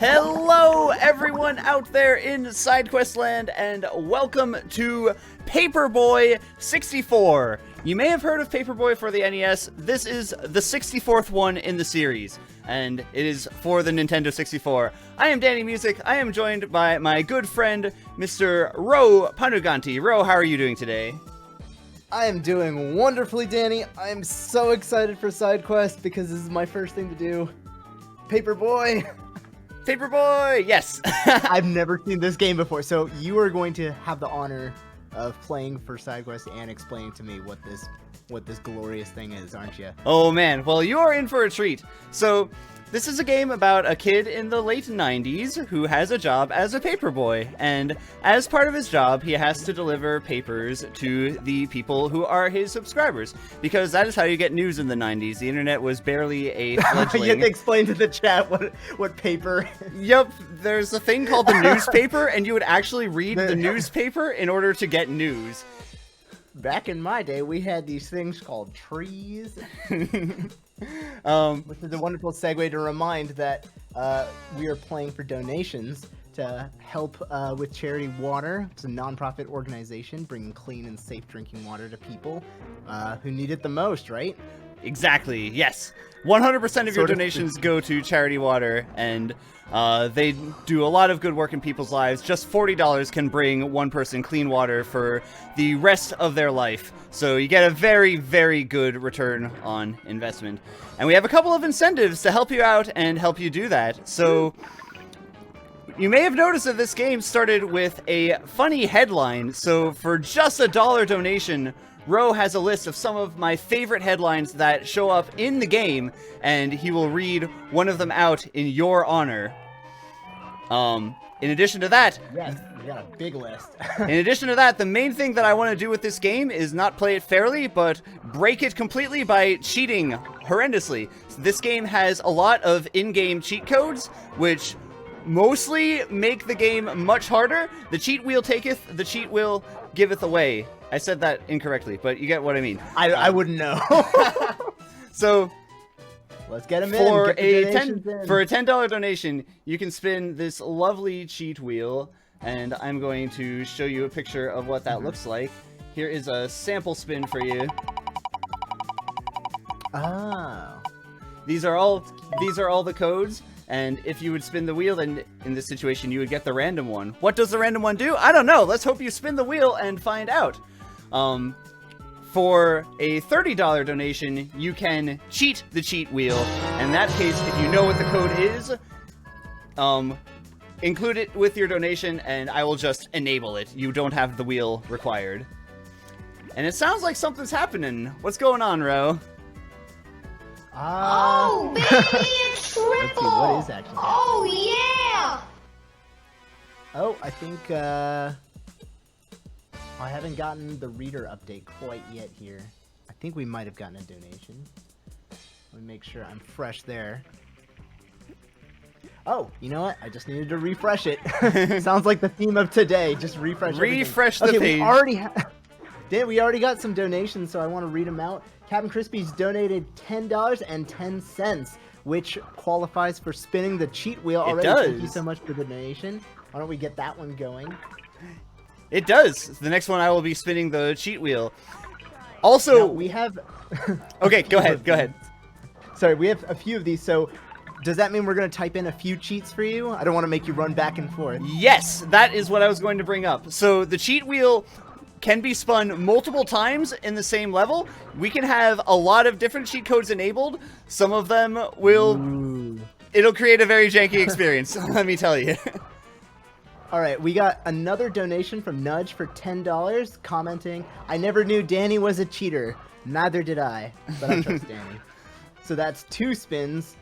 Hello, everyone out there in SideQuest land, and welcome to Paperboy 64. You may have heard of Paperboy for the NES. This is the 64th one in the series, and it is for the Nintendo 64. I am Danny Music. I am joined by my good friend, Mr. Ro Panuganti. Ro, how are you doing today? I am doing wonderfully, Danny. I am so excited for SideQuest because this is my first thing to do. Paperboy! Paperboy, yes! I've never seen this game before, so you are going to have the honor of playing for SideQuest and explaining to me what this glorious thing is, aren't you? Oh man, well you are in for a treat. So, this is a game about a kid in the late 90s who has a job as a paperboy, and as part of his job, he has to deliver papers to the people who are his subscribers, because that is how you get news in the 90s. The internet was barely a fledgling. You have to explain to the chat what paper. Yep, there's a thing called the newspaper, and you would actually read the newspaper in order to get news. Back in my day, we had these things called trees. Which is a wonderful segue to remind that we are playing for donations to help with Charity Water. It's a non-profit organization bringing clean and safe drinking water to people who need it the most, right? Exactly, yes. 100% of your donations go to Charity Water, and they do a lot of good work in people's lives. Just $40 can bring one person clean water for the rest of their life. So you get a very, very good return on investment. And we have a couple of incentives to help you out and help you do that. So you may have noticed that this game started with a funny headline. So for just $1 donation, Ro has a list of some of my favorite headlines that show up in the game, and he will read one of them out in your honor. In addition to that... Yes, we got a big list. In addition to that, the main thing that I want to do with this game is not play it fairly, but break it completely by cheating horrendously. So this game has a lot of in-game cheat codes, which mostly make the game much harder. The cheat wheel taketh, the cheat wheel giveth away. I said that incorrectly, but you get what I mean. I wouldn't know. So... let's get them for in. For a $10 donation, you can spin this lovely cheat wheel, and I'm going to show you a picture of what that looks like. Here is a sample spin for you. Oh. These are all the codes, and if you would spin the wheel, then in this situation you would get the random one. What does the random one do? I don't know. Let's hope you spin the wheel and find out. For a $30 donation, you can cheat the cheat wheel. In that case, if you know what the code is, include it with your donation, and I will just enable it. You don't have the wheel required. And it sounds like something's happening. What's going on, Ro? Oh, baby, it's triple! Let's see, what is actually happening? Oh, yeah! Oh, I think, I haven't gotten the reader update quite yet here. I think we might have gotten a donation. Let me make sure I'm fresh there. Oh, you know what? I just needed to refresh it. Sounds like the theme of today. Just refresh everything. Refresh the page. We already got some donations, so I want to read them out. Captain Crispy's donated $10.10, which qualifies for spinning the cheat wheel already. It does. Thank you so much for the donation. Why don't we get that one going? It does. The next one I will be spinning the cheat wheel. Also, now, we have... okay, go ahead. Sorry, we have a few of these, so does that mean we're going to type in a few cheats for you? I don't want to make you run back and forth. Yes, that is what I was going to bring up. So the cheat wheel can be spun multiple times in the same level. We can have a lot of different cheat codes enabled. Some of them will... Ooh. It'll create a very janky experience, let me tell you. Alright, we got another donation from Nudge for $10, commenting, I never knew Danny was a cheater. Neither did I, but I trust Danny. So that's 2 spins.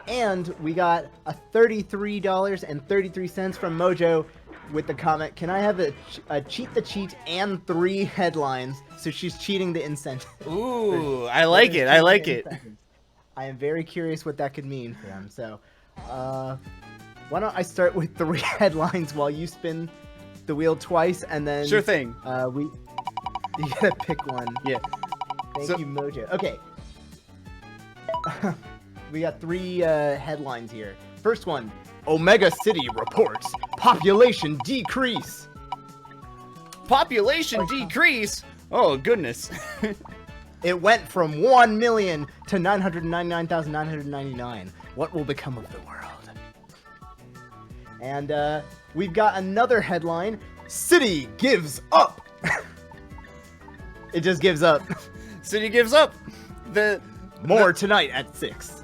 And we got a $33.33 from Mojo with the comment, can I have a cheat the cheat and 3 headlines? So she's cheating the incentive. Ooh, I like it, I like it. I am very curious what that could mean for them. So, why don't I start with 3 headlines while you spin the wheel twice, and then... Sure thing. You gotta pick one. Yeah. Thank you, Mojo. Okay. We got 3 headlines here. First one. Omega City reports population decrease. Population decrease? Oh, goodness. It went from 1 million to 999,999. What will become of the world? And we've got another headline. City gives up. It just gives up. City gives up. More tonight at 6.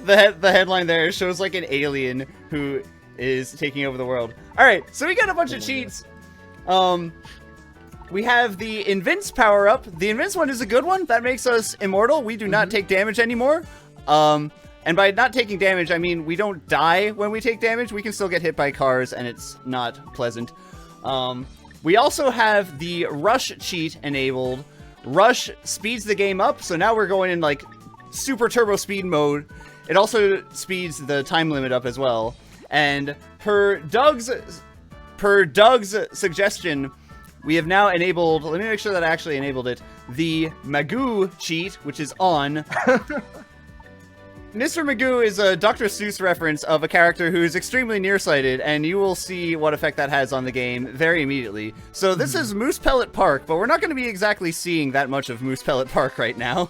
The headline there shows like an alien who is taking over the world. All right, so we got a bunch of cheats. We have the Invince power up. The Invince one is a good one. That makes us immortal. We do not take damage anymore. And by not taking damage, I mean we don't die when we take damage. We can still get hit by cars, and it's not pleasant. We also have the Rush cheat enabled. Rush speeds the game up, so now we're going in like super turbo speed mode. It also speeds the time limit up as well. And per Doug's suggestion, we have now enabled, let me make sure that I actually enabled it, the Magoo cheat, which is on. Mr. Magoo is a Dr. Seuss reference of a character who is extremely nearsighted, and you will see what effect that has on the game very immediately. So this is Moose Pellet Park, but we're not going to be exactly seeing that much of Moose Pellet Park right now.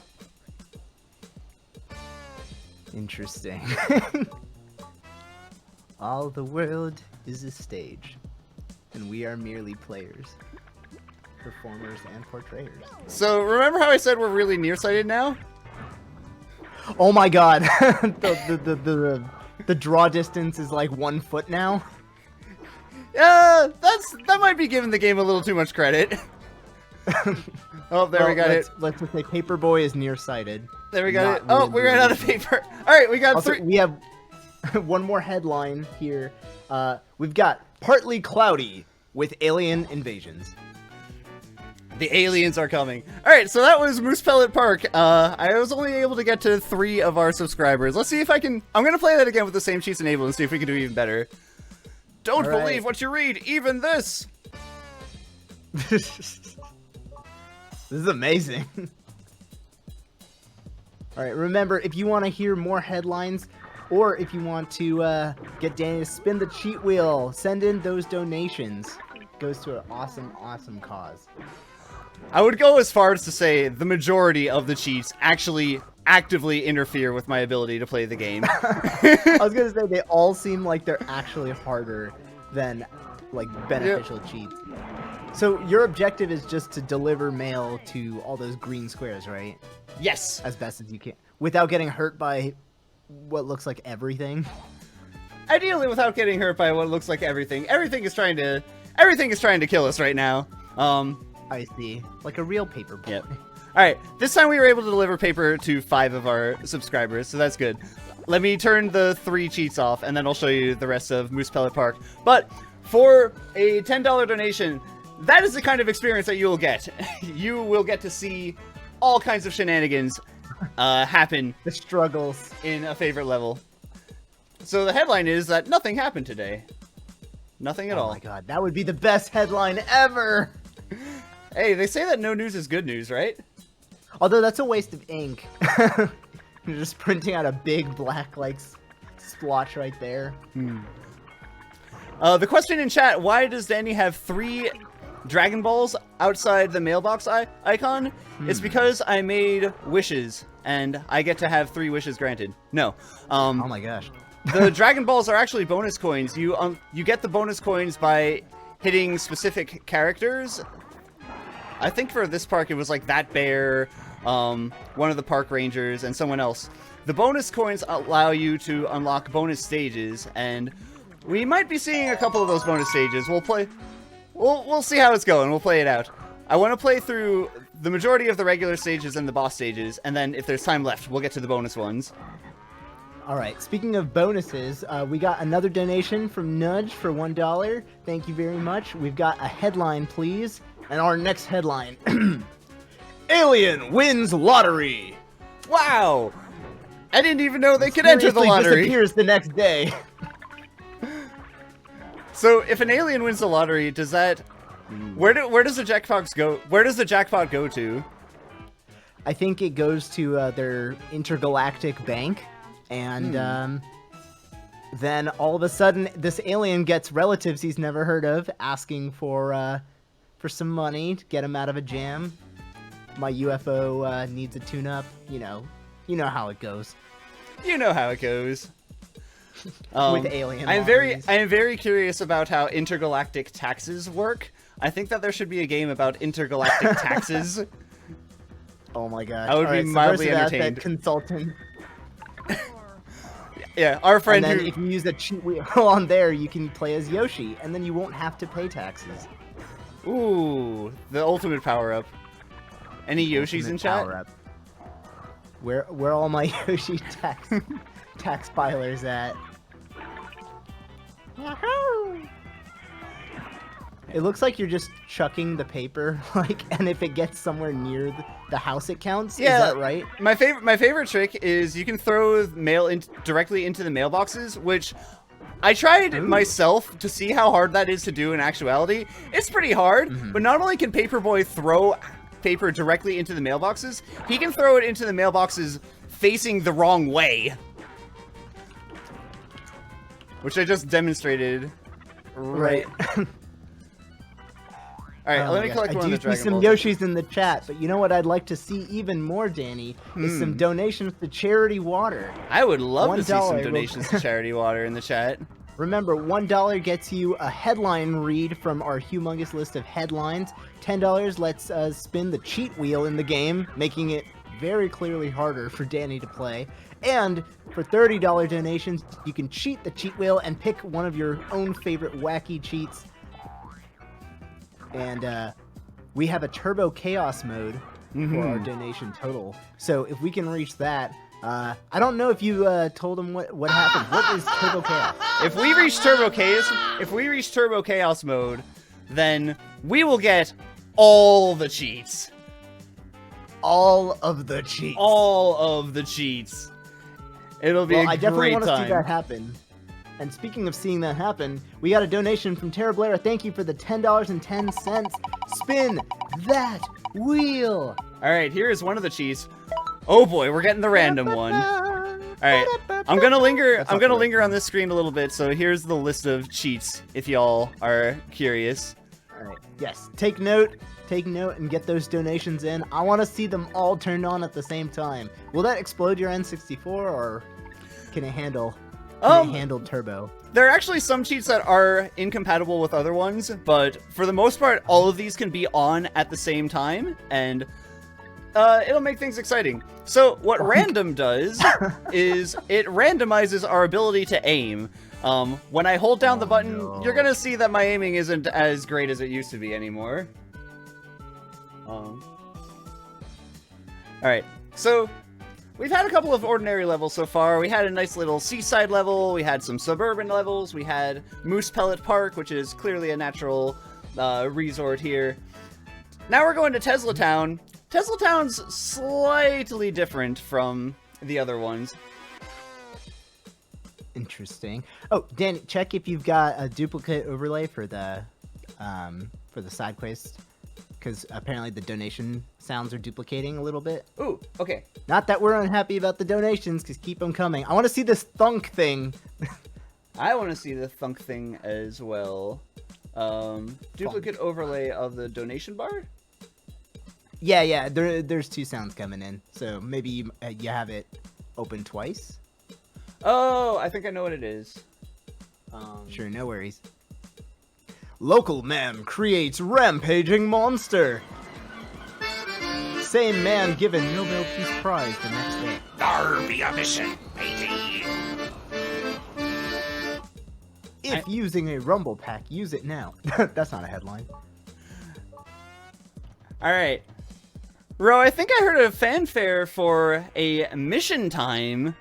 Interesting. All the world is a stage, and we are merely players, performers, and portrayers. So remember how I said we're really nearsighted now? Oh my god, the draw distance is like 1 foot now. Yeah, that might be giving the game a little too much credit. Oh, there we got it. Let's just say Paperboy is nearsighted. There we got it. Oh, we ran out of paper. All right, we got also, 3. We have one more headline here. We've got partly cloudy with alien invasions. The aliens are coming. All right, so that was Moose Pellet Park. I was only able to get to 3 of our subscribers. Let's see if I can. I'm gonna play that again with the same cheats enabled and see if we can do even better. Don't believe what you read, even this. This is amazing. All right, remember, if you want to hear more headlines, or if you want to get Danny to spin the cheat wheel, send in those donations. It goes to an awesome, awesome cause. I would go as far as to say the majority of the cheats actually actively interfere with my ability to play the game. I was gonna say they all seem like they're actually harder than like beneficial cheats. So your objective is just to deliver mail to all those green squares, right? Yes. As best as you can, without getting hurt by what looks like everything. Ideally, without getting hurt by what looks like everything. Everything is trying to kill us right now. I see. Like a real paper boy. Yep. Alright, this time we were able to deliver paper to 5 of our subscribers, so that's good. Let me turn the 3 cheats off, and then I'll show you the rest of Moose Pellet Park. But for a $10 donation, that is the kind of experience that you will get. You will get to see all kinds of shenanigans happen. The struggles. In a favorite level. So the headline is that nothing happened today. Nothing at all. Oh my god, that would be the best headline ever! Hey, they say that no news is good news, right? Although that's a waste of ink. You're just printing out a big black, like, splotch right there. The question in chat, why does Danny have 3 Dragon Balls outside the mailbox icon? It's because I made wishes, and I get to have 3 wishes granted. No. Oh my gosh. The Dragon Balls are actually bonus coins. You get the bonus coins by hitting specific characters. I think for this park it was like that bear, one of the park rangers, and someone else. The bonus coins allow you to unlock bonus stages, and we might be seeing a couple of those bonus stages. We'll see how it's going. We'll play it out. I want to play through the majority of the regular stages and the boss stages, and then if there's time left, we'll get to the bonus ones. Alright, speaking of bonuses, we got another donation from Nudge for $1. Thank you very much. We've got a headline, please. And our next headline. Alien wins lottery. Wow! I didn't even know they could enter the lottery. Disappears the next day. So if an alien wins the lottery, does that... Where does the jackpot go? Where does the jackpot go to? I think it goes to their intergalactic bank. And then all of a sudden this alien gets relatives he's never heard of asking for some money to get him out of a jam. My UFO needs a tune-up. You know how it goes. You know how it goes. With alien. I am very curious about how intergalactic taxes work. I think that there should be a game about intergalactic taxes. Oh my gosh. I would be mildly entertained. That consultant. Yeah, our friend And then who... if you use a cheat wheel on there, you can play as Yoshi, and then you won't have to pay taxes. Ooh, the ultimate power-up. Any Yoshis in chat? Power-up. Where all my Yoshi tax filers at? It looks like you're just chucking the paper, and if it gets somewhere near the house, it counts. Yeah, is that right? My favorite trick is you can throw mail directly into the mailboxes, which I tried myself to see how hard that is to do in actuality. It's pretty hard, but not only can Paperboy throw paper directly into the mailboxes, he can throw it into the mailboxes facing the wrong way. Which I just demonstrated. Right. Alright, let me collect one of the I do see Dragon some Balls. Yoshis in the chat, but you know what I'd like to see even more, Danny, is some donations to Charity Water. I would love to see some $1 donations to Charity Water in the chat. Remember, $1 gets you a headline read from our humongous list of headlines. $10 lets us spin the cheat wheel in the game, making it very clearly harder for Danny to play. And for $30 donations, you can cheat the cheat wheel and pick one of your own favorite wacky cheats. And we have a Turbo Chaos mode for our donation total. So if we can reach that, I don't know if you told him what happened. What is Turbo Chaos? If we reach Turbo Chaos mode, then we will get all the cheats. All of the cheats. All of the cheats. It'll be I a definitely great want to see time. that happen. And speaking of seeing that happen, we got a donation from Tara Blair. Thank you for the $10.10. Spin that wheel. All right, here is one of the cheats. Oh boy, we're getting the random one. All right, I'm gonna linger on this screen a little bit. So here's the list of cheats, if y'all are curious. All right. Yes. Take note, and get those donations in. I want to see them all turned on at the same time. Will that explode your N64, or can it handle? Can it handle turbo? There are actually some cheats that are incompatible with other ones, but for the most part, all of these can be on at the same time, and it'll make things exciting. So what random does is it randomizes our ability to aim. When I hold down the button, you're gonna see that my aiming isn't as great as it used to be anymore. Alright, so we've had a couple of ordinary levels so far. We had a nice little seaside level, we had some suburban levels, we had Moose Pellet Park, which is clearly a natural resort here. Now we're going to Tesla Town. Tesla Town's slightly different from the other ones. Interesting. Oh, Danny, check if you've got a duplicate overlay for the side quest, because apparently the donation sounds are duplicating a little bit. Ooh, okay. Not that we're unhappy about the donations, because keep them coming. I want to see this thunk thing. I want to see the thunk thing as well. Duplicate overlay of the donation bar? Yeah. There's two sounds coming in, so maybe you have it open twice. Oh, I think I know what it is. Sure, no worries. Local man creates rampaging monster. Same man given Nobel Peace Prize the next day. There be a mission, matey. If using a rumble pack, use it now. That's not a headline. Alright. Ro, I think I heard a fanfare for a mission time.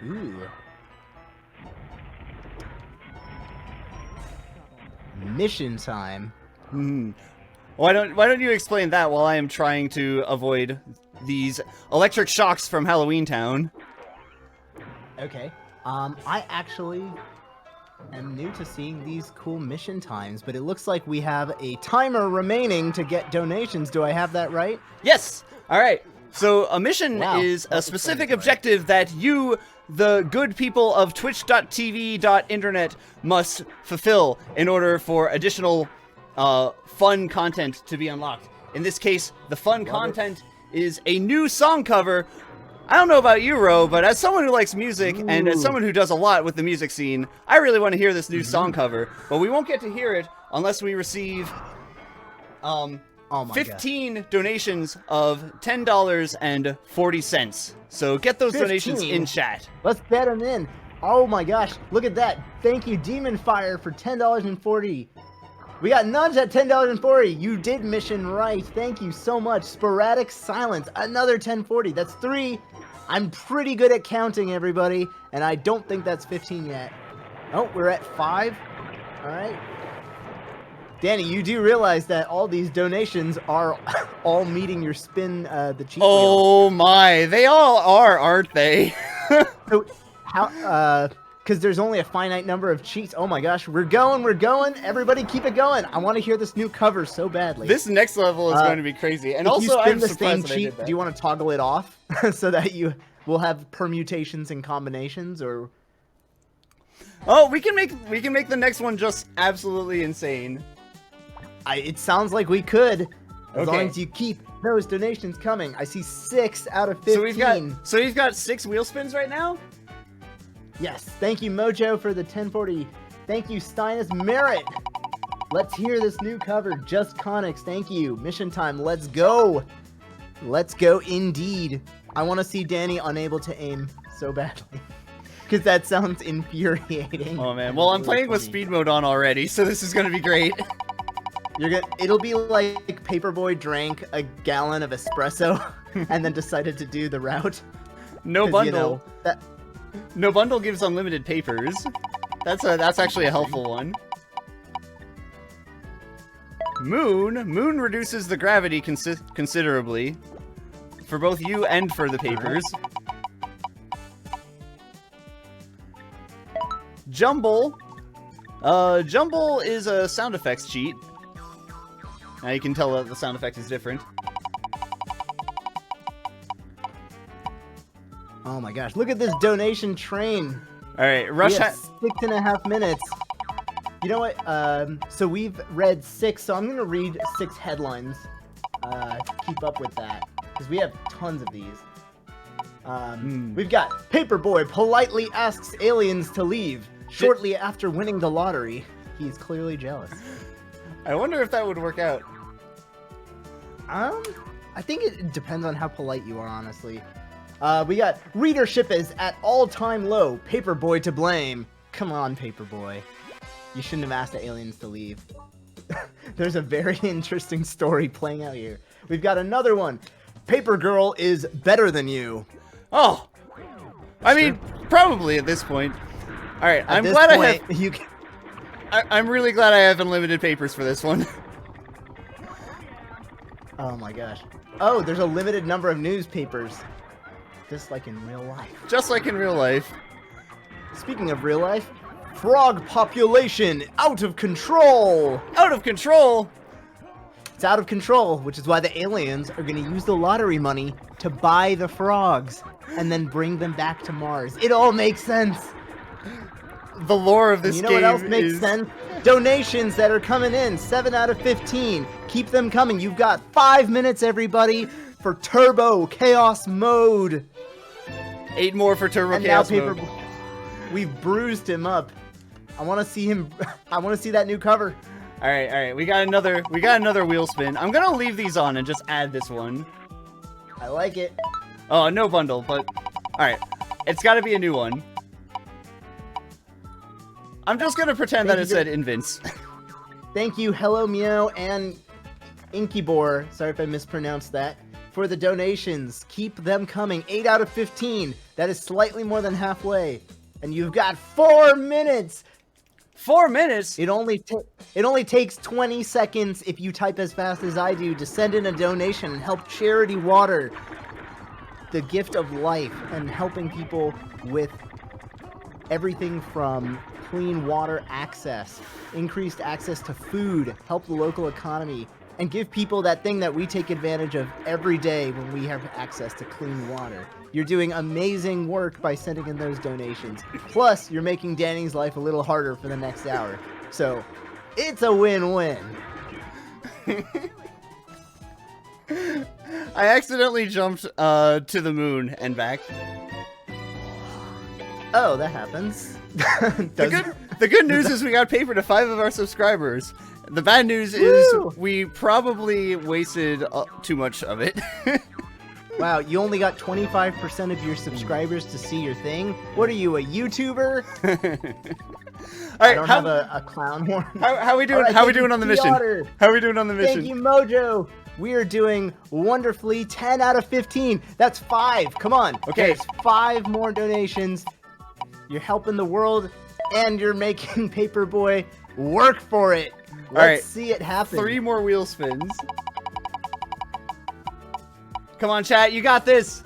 Ooh. Mission time. Why don't you explain that while I am trying to avoid these electric shocks from Halloween Town? Okay. I actually am new to seeing these cool mission times, but it looks like we have a timer remaining to get donations. Do I have that right? Yes! Alright. So a mission Wow. is a specific objective that you, the good people of twitch.tv.internet, must fulfill in order for additional fun content to be unlocked. In this case, the fun content is a new song cover. I don't know about you, Ro, but as someone who likes music and as someone who does a lot with the music scene, I really want to hear this new song cover. But we won't get to hear it unless we receive Oh my 15 donations of $10.40. So get those donations 15? in chat. Let's get them in. Oh my gosh, look at that. Thank you, Demon Fire, for $10.40. We got Nudge at $10.40. You did mission right. Thank you so much. Sporadic Silence, another $10.40. That's 3. I'm pretty good at counting, everybody, and I don't think that's 15 yet. Oh, we're at 5. All right. Danny, you do realize that all these donations are all meeting your spin, the cheat wheel. Oh my, they all are, aren't they? So, how, because there's only a finite number of cheats. Oh my gosh, we're going. Everybody keep it going. I want to hear this new cover so badly. This next level is going to be crazy. And if also, you spin I'm the same surprised that I cheat, did that. do you want to toggle it off so that you will have permutations and combinations, or? Oh, we can make the next one just absolutely insane. It sounds like we could, as long Okay. as you keep those donations coming. I see 6 out of 15. So we've got 6 wheel spins right now. Yes, thank you, Mojo, for the 1040. Thank you, Steinus Merit. Let's hear this new cover. Just Conics, thank you. Mission time, let's go. Let's go indeed. I want to see Danny unable to aim so badly. Because that sounds infuriating. Oh man, well I'm playing with speed mode on already, so this is gonna be great. It'll be like Paperboy drank a gallon of espresso and then decided to do the route. No 'Cause, bundle. you know, that, No bundle gives unlimited papers. That's actually a helpful one. Moon reduces the gravity considerably for both you and for the papers. Jumble is a sound effects cheat. Now you can tell that the sound effect is different. oh my gosh, look at this donation train. All right, Rush. We have 6.5 minutes. You know what? So we've read 6, so I'm gonna read 6 headlines to keep up with that, because we have tons of these. We've got Paperboy politely asks aliens to leave shortly after winning the lottery. He's clearly jealous. I wonder if that would work out. I think it depends on how polite you are, honestly. We got readership is at all-time low. Paperboy to blame. Come on, Paperboy. You shouldn't have asked the aliens to leave. There's a very interesting story playing out here. We've got another one. Paper Girl is better than you. Oh, I mean, probably at this point. All right, At this point, I'm really glad I have unlimited papers for this one. Oh my gosh. Oh, there's a limited number of newspapers. Just like in real life. Just like in real life. Speaking of real life, frog population out of control. Out of control. It's out of control, which is why the aliens are going to use the lottery money to buy the frogs and then bring them back to Mars. It all makes sense. The lore of this You know game what else makes is... sense? Donations that are coming in, 7 out of 15. Keep them coming. You've got 5 minutes, everybody, for Turbo Chaos Mode. 8 more for Turbo And Chaos now mode. We've bruised him up. I want to see him. I want to see that new cover. All right. We got another wheel spin. I'm gonna leave these on and just add this one. I like it. Oh, no bundle, but all right. It's got to be a new one. I'm just gonna pretend that it said Invince. Thank you, Hello Meow and Inkybor. Sorry if I mispronounced that. For the donations, keep them coming. 8 out of 15. That is slightly more than halfway. And you've got 4 minutes. 4 minutes. It only takes 20 seconds if you type as fast as I do to send in a donation and help Charity Water, the gift of life, and helping people with everything from clean water access, increased access to food, help the local economy, and give people that thing that we take advantage of every day when we have access to clean water. You're doing amazing work by sending in those donations. Plus, you're making Danny's life a little harder for the next hour. So, it's a win-win. I accidentally jumped to the moon and back. Oh, that happens. The good news is we got paper to 5 of our subscribers. The bad news Woo! is we probably wasted too much of it. Wow, you only got 25% of your subscribers to see your thing? What are you, a YouTuber? All right, I don't have a clown horn. How we doing? All right, how we thank you, doing on the mission? Piotr. How we doing on the mission? Thank you, Mojo. We are doing wonderfully. 10 out of 15. That's 5. Come on. Okay. There's 5 more donations. You're helping the world, and you're making Paperboy work for it. Let's right. see it happen. 3 more wheel spins. Come on, chat. You got this.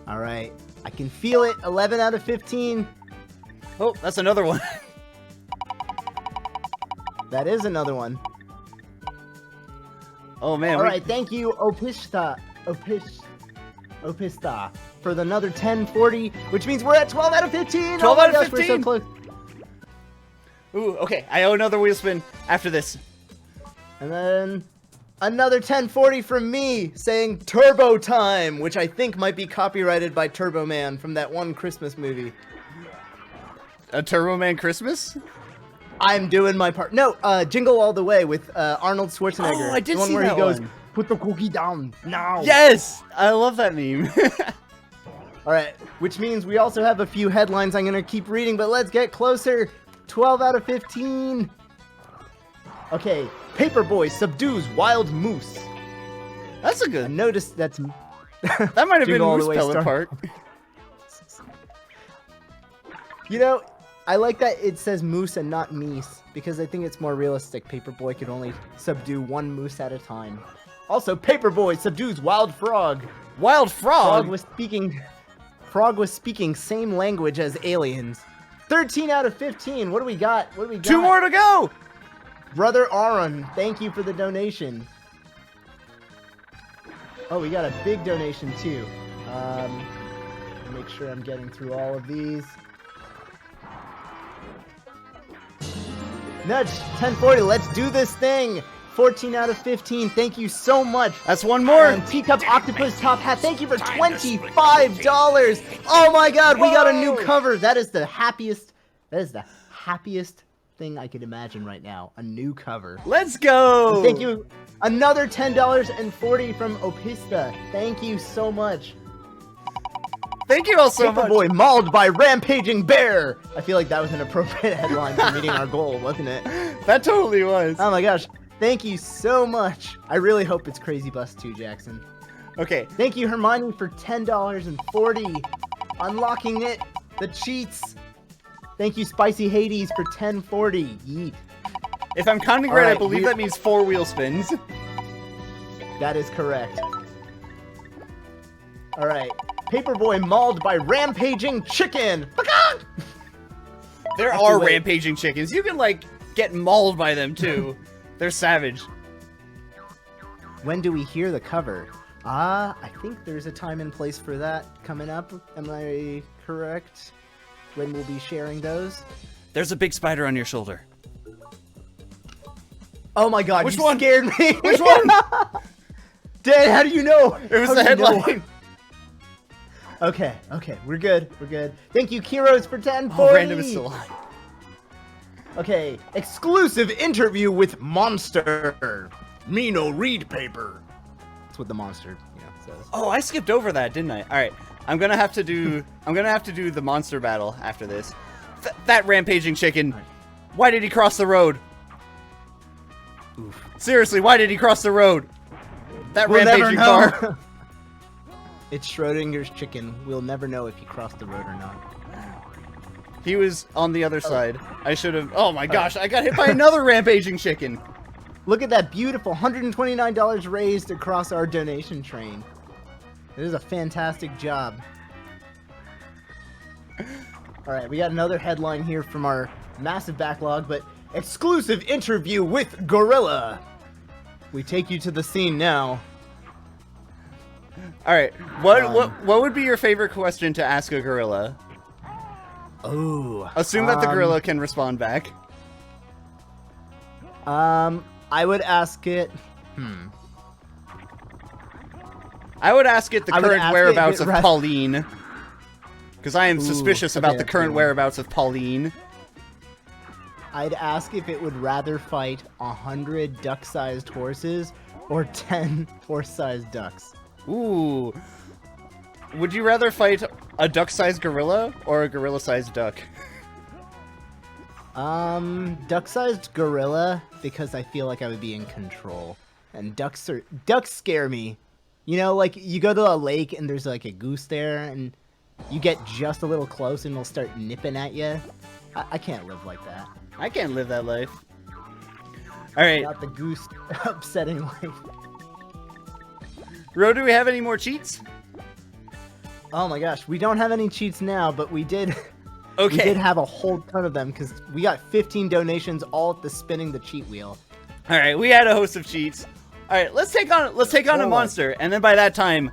All right. I can feel it. 11 out of 15. Oh, that's another one. That is another one. Oh, man. All right. Thank you, Opista, for the another 1040, which means we're at 12 out of 15. 12 out of 15. We're so close. Ooh, okay. I owe another wheel spin after this. And then another 1040 from me saying Turbo Time, which I think might be copyrighted by Turbo Man from that one Christmas movie. A Turbo Man Christmas? I'm doing my part. No, Jingle All the Way with Arnold Schwarzenegger. Oh, I did the one see where that he goes, one. "Put the cookie down now." Yes! I love that meme. All right, which means we also have a few headlines I'm going to keep reading, but let's get closer. 12 out of 15. Okay, Paperboy subdues wild moose. That's a I good. noticed that's... That might have been Jingle All the Moose Way Pellet star- part. You know, I like that it says moose and not meese, because I think it's more realistic. Paperboy could only subdue one moose at a time. Also, Paperboy subdues wild frog. Wild frog? Frog was speaking same language as aliens. 13 out of 15. What do we got? 2 more to go! Brother Aaron, thank you for the donation. Oh, we got a big donation too. Make sure I'm getting through all of these. Nudge 1040, let's do this thing. 14 out of 15. Thank you so much. That's 1 more. And Teacup Octopus Top Hat, thank you for $25. Oh my god, we got a new Whoa. cover. That is the happiest thing I could imagine right now. A new cover. Let's go! Thank you. Another $10.40 from Opista. Thank you so much. Thank you all so much. Paperboy mauled by rampaging bear. I feel like that was an appropriate headline for meeting our goal, wasn't it? That totally was. Oh my gosh. Thank you so much. I really hope it's Crazy Bus 2, Jackson. Okay. Thank you, Hermione, for $10.40. Unlocking it. The cheats. Thank you, Spicy Hades, for $10.40. Yeet. If I'm counting All right, I right, believe that means 4 wheel spins. That is correct. All right. Paperboy mauled by rampaging chicken. There Actually, are wait. rampaging chickens. You can, like, get mauled by them, too. They're savage. When do we hear the cover? I think there's a time and place for that coming up. Am I correct? When we'll be sharing those? There's a big spider on your shoulder. Oh my god, Which you one? scared me! Which one? Dad, how do you know? It was How the do you know? headline. Okay, we're good. Thank you, Kiros, for 1040. Oh, random is still on. Okay, exclusive interview with Monster. Me no read paper. That's what the monster, says. Oh, I skipped over that, didn't I? All right, I'm gonna have to do the monster battle after this. That rampaging chicken. Why did he cross the road? Oof. Seriously, why did he cross the road? That We'll never rampaging know. car. It's Schrodinger's chicken. We'll never know if he crossed the road or not. He was on the other side. I should have. Oh my gosh! I got hit by another rampaging chicken. Look at that beautiful $129 raised across our donation train. It is a fantastic job. All right, we got another headline here from our massive backlog, but exclusive interview with Gorilla. We take you to the scene now. All right. What would be your favorite question to ask a gorilla? Oh. Assume that the gorilla can respond back. I would ask it. I would ask it the I would current ask whereabouts it of rest- Pauline. Because I am suspicious about okay, the that's current good. whereabouts of Pauline. I'd ask if it would rather fight 100 duck-sized horses or 10 horse-sized ducks. Ooh. Would you rather fight a duck-sized gorilla or a gorilla-sized duck? Duck-sized gorilla, because I feel like I would be in control. And ducks scare me. You know, like, you go to a lake and there's like a goose there, and you get just a little close and it'll start nipping at you. I can't live like that. I can't live that life. Alright. Not the goose upsetting life. Ro, do we have any more cheats? Oh my gosh, we don't have any cheats now, but we did. Okay. We did have a whole ton of them because we got 15 donations all at the spinning the cheat wheel. Alright, we had a host of cheats. Alright, let's take on a monster, and then by that time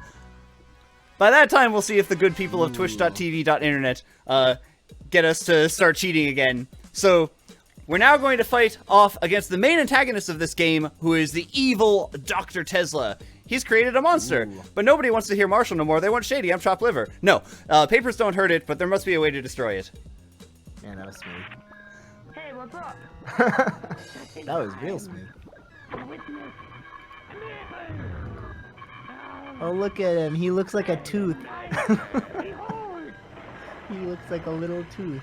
we'll see if the good people of twitch.tv.internet get us to start cheating again. So, we're now going to fight off against the main antagonist of this game, who is the evil Dr. Tesla. He's created a monster, but nobody wants to hear Marshall no more. They want Shady. I'm chopped liver. No, papers don't hurt it, but there must be a way to destroy it. Man, that was smooth. Hey, what's up? That was real smooth. Oh, look at him. He looks like a tooth. He looks like a little tooth.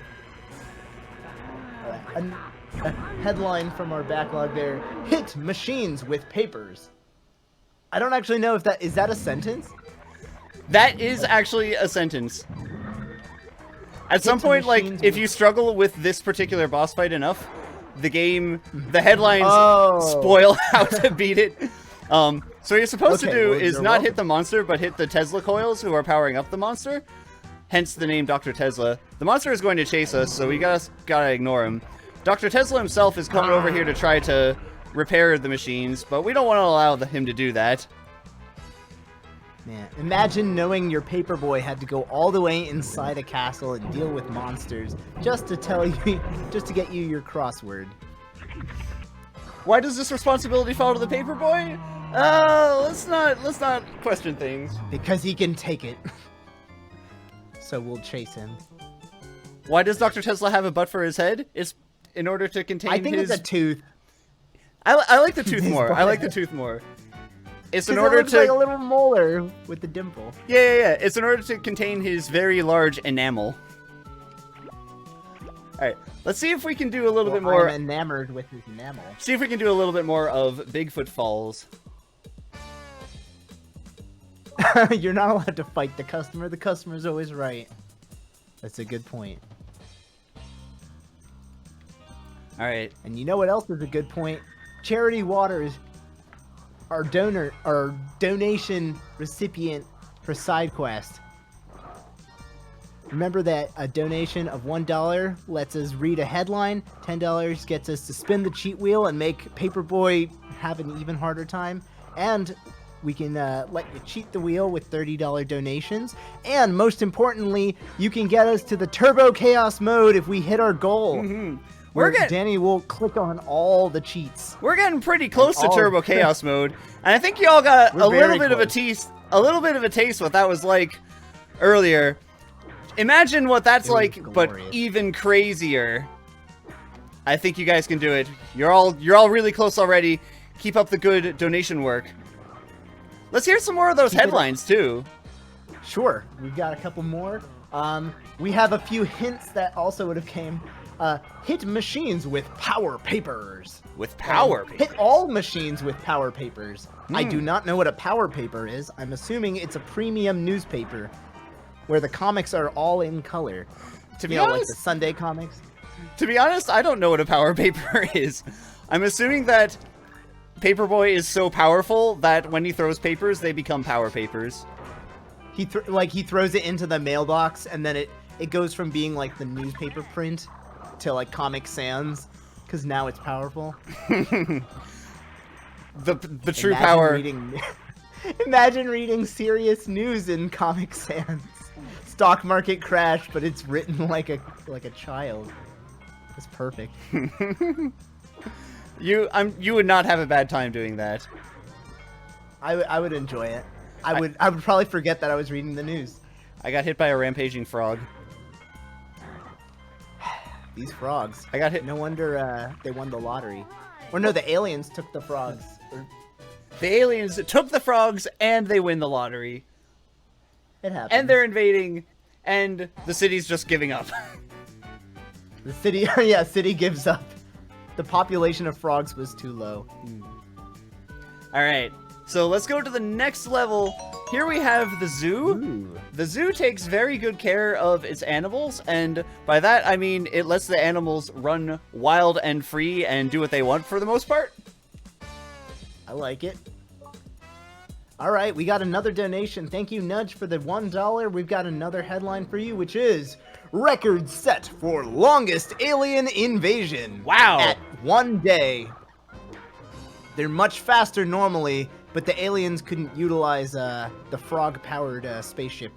A headline from our backlog there. Hit machines with papers. I don't actually know if is that a sentence? That is actually a sentence. At some point, like, if you struggle with this particular boss fight enough, the headlines spoil how to beat it. So what you're supposed to do is not hit the monster, but hit the Tesla coils who are powering up the monster. Hence the name Dr. Tesla. The monster is going to chase us, so we gotta ignore him. Dr. Tesla himself is coming over here to try to repair the machines, but we don't want to allow him to do that. Man, imagine knowing your Paperboy had to go all the way inside a castle and deal with monsters just to get you your crossword. Why does this responsibility fall to the Paperboy? Let's not question things. Because he can take it. So we'll chase him. Why does Dr. Tesla have a butt for his head? It's in order to contain I think his... it's a tooth. I like the tooth His more. butt. I like the tooth more. It's in 'Cause order it looks to... like a little molar with the dimple. Yeah. It's in order to contain his very large enamel. Alright, let's see if we can do a little bit more... I'm enamored with his enamel. See if we can do a little bit more of Bigfoot Falls. You're not allowed to fight the customer. The customer's always right. That's a good point. Alright. And you know what else is a good point? Charity Waters, our donation recipient for SideQuest. Remember that a donation of $1 lets us read a headline, $10 gets us to spin the cheat wheel and make Paperboy have an even harder time, and we can let you cheat the wheel with $30 donations, and most importantly, you can get us to the Turbo Chaos mode if we hit our goal. Where Danny will click on all the cheats. We're getting pretty close to Turbo Chaos mode, and I think you all got a little bit of a taste what that was like earlier. Imagine what that's like, but even crazier. I think you guys can do it. You're all really close already. Keep up the good donation work. Let's hear some more of those headlines too. Sure, we've got a couple more. We have a few hints that also would have came. Hit machines with power papers. With power papers? Hit all machines with power papers. I do not know what a power paper is. I'm assuming it's a premium newspaper where the comics are all in color. To be honest, like the Sunday comics. To be honest, I don't know what a power paper is. I'm assuming that Paperboy is so powerful that when he throws papers, they become power papers. He throws it into the mailbox, and then it goes from being like the newspaper print to like Comic Sans, because now it's powerful. The true Imagine power. Imagine reading serious news in Comic Sans. Stock market crash, but it's written like a child. It's perfect. You would not have a bad time doing that. I would enjoy it. I would probably forget that I was reading the news. I got hit by a rampaging frog. These frogs. I got hit. No wonder they won the lottery. Or no, the aliens took the frogs. The aliens took the frogs and they win the lottery. It happens. And they're invading and the city's just giving up. The city, yeah, city gives up. The population of frogs was too low. Alright, so let's go to the next level. Here we have the zoo. Ooh. The zoo takes very good care of its animals, and by that I mean it lets the animals run wild and free and do what they want for the most part. I like it. All right, we got another donation. Thank you, Nudge, for the $1. We've got another headline for you, which is record set for longest alien invasion. Wow. At 1 day. They're much faster normally, but the aliens couldn't utilize the frog-powered spaceship.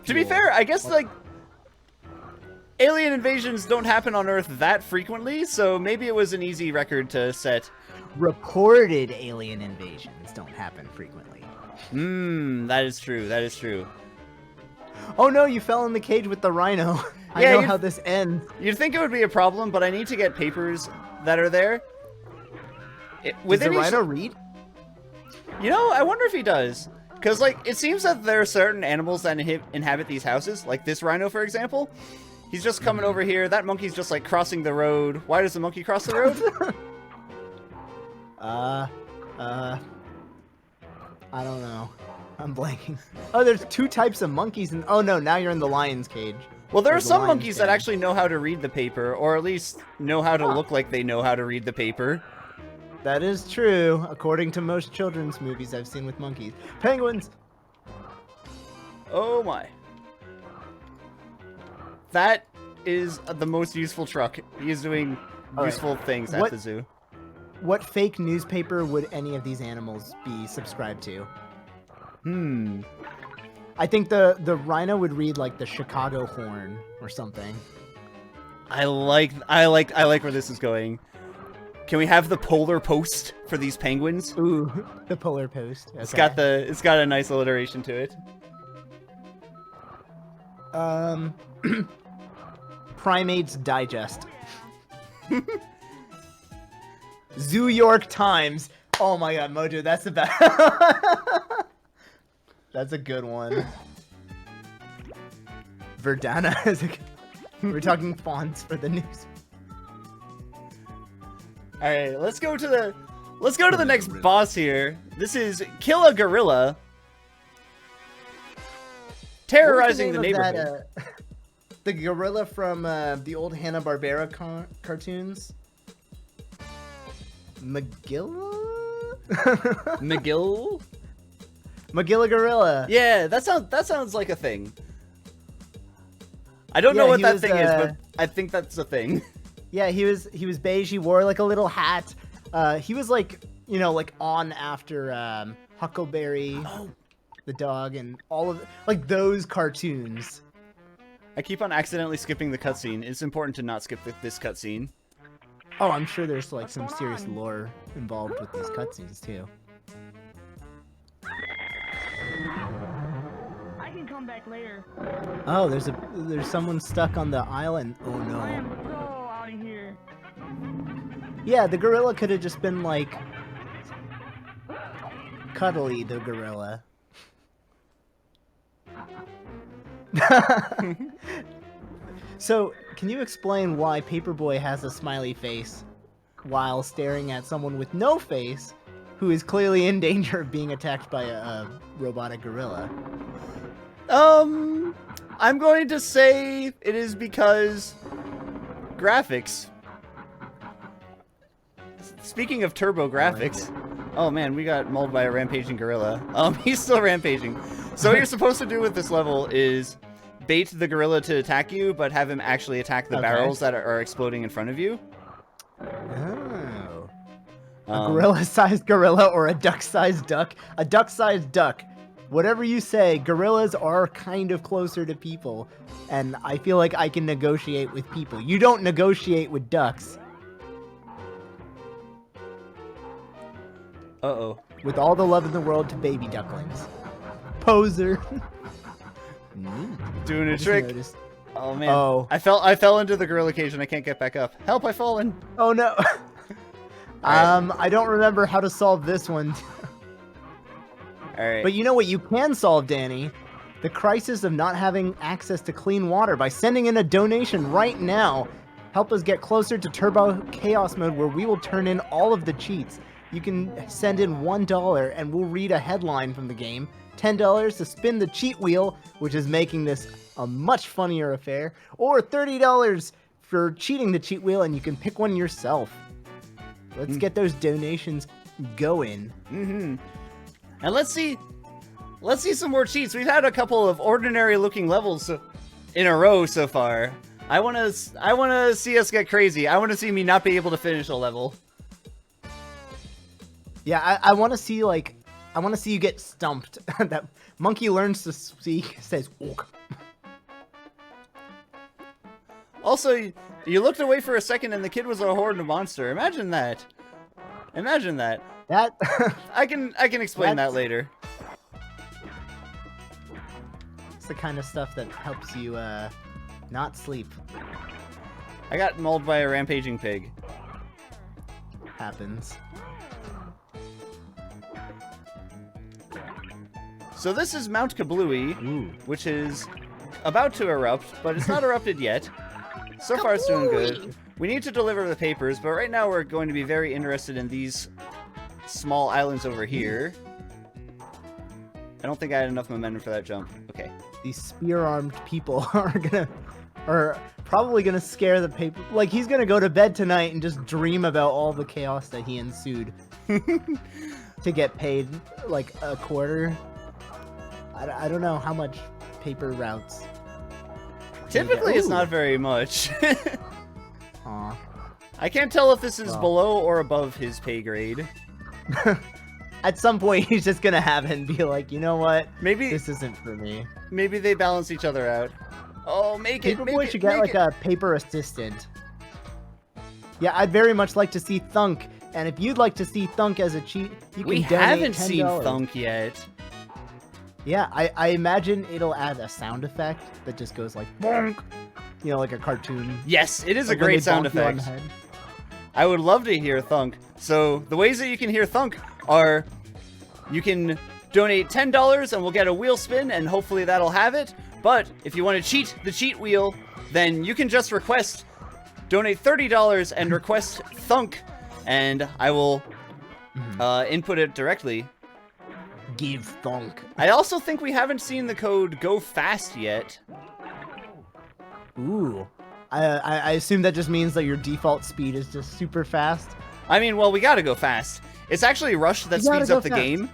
To be fair, I guess, like, alien invasions don't happen on Earth that frequently, so maybe it was an easy record to set. Reported alien invasions don't happen frequently. That is true, that is true. Oh no, you fell in the cage with the rhino. I Yeah, know you- how this ends. You'd think it would be a problem, but I need to get papers that are there. Does Within the each- rhino read? You know, I wonder if he does. Because, like, it seems that there are certain animals that inhabit these houses. Like this rhino, for example. He's just coming over here. That monkey's just, like, crossing the road. Why does the monkey cross the road? I don't know. I'm blanking. Oh, there's two types of monkeys, and oh no, now you're in the lion's cage. Well, there are There's a some lion's monkeys that cage. actually know how to read the paper, or at least know how to look like they know how to read the paper. That is true, according to most children's movies I've seen with monkeys. Penguins! Oh my. That is the most useful truck. He is doing All right. useful things at What- the zoo. What fake newspaper would any of these animals be subscribed to? I think the rhino would read like the Chicago Horn or something. I like where this is going. Can we have the Polar Post for these penguins? Ooh, the Polar Post. Okay. It's got a nice alliteration to it. Primates Digest. Zoo York Times. Oh my god, Mojo, that's the best. That's a good one. Verdana is a good... We're talking fonts for the news. All right, let's go to the next boss here. This is Kill a Gorilla, terrorizing the What was name of neighborhood. the gorilla from the old Hanna-Barbera cartoons? Magilla? McGill? Magilla Gorilla. Yeah, that sounds like a thing. I don't know Yeah, what he that was, thing is, but I think that's a thing. Yeah, he was beige. He wore like a little hat. He was like, you know, like on after Huckleberry, the dog, and all of like those cartoons. I keep on accidentally skipping the cutscene. It's important to not skip this cutscene. Oh, I'm sure there's like some serious lore involved with these cutscenes too. I can come back later. Oh, there's someone stuck on the island. Oh I no. am so out of here. Yeah, the gorilla could have just been like Cuddly the gorilla. So, can you explain why Paperboy has a smiley face while staring at someone with no face who is clearly in danger of being attacked by a robotic gorilla? I'm going to say it is because graphics. Speaking of turbo graphics, oh man, we got mauled by a rampaging gorilla. He's still rampaging. So what you're supposed to do with this level is bait the gorilla to attack you, but have him actually attack the Okay. barrels that are exploding in front of you. Oh. A Um, gorilla-sized gorilla or a duck-sized duck? A duck-sized duck. Whatever you say, gorillas are kind of closer to people, and I feel like I can negotiate with people. You don't negotiate with ducks. Uh-oh. With all the love in the world to baby ducklings. Poser. Doing a Just trick. noticed. Oh, man. Oh. I fell into the gorilla cage and I can't get back up. Help, I've fallen. Oh no. I don't remember how to solve this one. All right. But you know what you can solve, Danny? The crisis of not having access to clean water by sending in a donation right now. Help us get closer to Turbo Chaos Mode where we will turn in all of the cheats. You can send in $1 and we'll read a headline from the game. $10 to spin the cheat wheel, which is making this a much funnier affair. Or $30 for cheating the cheat wheel and you can pick one yourself. Let's get those donations going. And let's see some more cheats. We've had a couple of ordinary looking levels in a row so far. I wanna see us get crazy. I wanna see me not be able to finish a level. Yeah, I want to see I want to see you get stumped. That monkey learns to speak, says "Ook." Also, you looked away for a second and the kid was a horned monster. Imagine that. Imagine that. That I can explain that That's- later. it's the kind of stuff that helps you not sleep. I got mauled by a rampaging pig. Happens. So this is Mount Kablooey, Ooh. which is about to erupt, but it's not erupted yet. So far it's doing good. We need to deliver the papers, but right now we're going to be very interested in these small islands over here. I don't think I had enough momentum for that jump. Okay. These spear-armed people are probably gonna scare the paper. Like he's gonna go to bed tonight and just dream about all the chaos that he ensued to get paid like a quarter. I don't know how much paper routes. Typically it's Ooh. not very much. Aw. I can't tell if this is Well. below or above his pay grade. At some point, he's just gonna have it and be like, you know what? Maybe This isn't for me. maybe they balance each other out. Oh, make it! Paperboy Make should it! get Make like it. a paper assistant. Yeah, I'd very much like to see Thunk. And if you'd like to see Thunk as a cheat, you can We donate haven't seen $10. Thunk yet. Yeah, I imagine it'll add a sound effect that just goes like bonk. You know, like a cartoon. Yes, it is a Like when great they sound bonk you on the effect. head. I would love to hear Thunk. So the ways that you can hear Thunk are you can donate $10 and we'll get a wheel spin and hopefully that'll have it. But if you want to cheat the cheat wheel, then you can just donate $30 and request Thunk and I will input it directly. Give Thunk. I also think we haven't seen the code Go Fast yet. Ooh. I assume that just means that your default speed is just super fast. I mean, well, we gotta go fast. It's actually Rush that You gotta speeds go up the fast. game,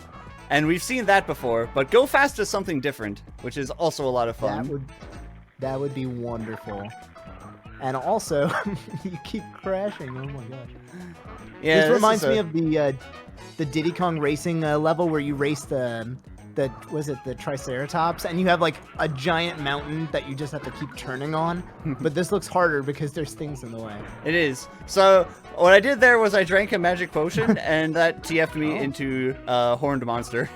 and we've seen that before, but Go Fast is something different, which is also a lot of fun. That would be wonderful. And also, you keep crashing. Oh my gosh. Yeah, This reminds me of the Diddy Kong racing level where you race the Triceratops, and you have like a giant mountain that you just have to keep turning on. But this looks harder because there's things in the way. It is. So, what I did there was I drank a magic potion, and that TF'd me into a horned monster.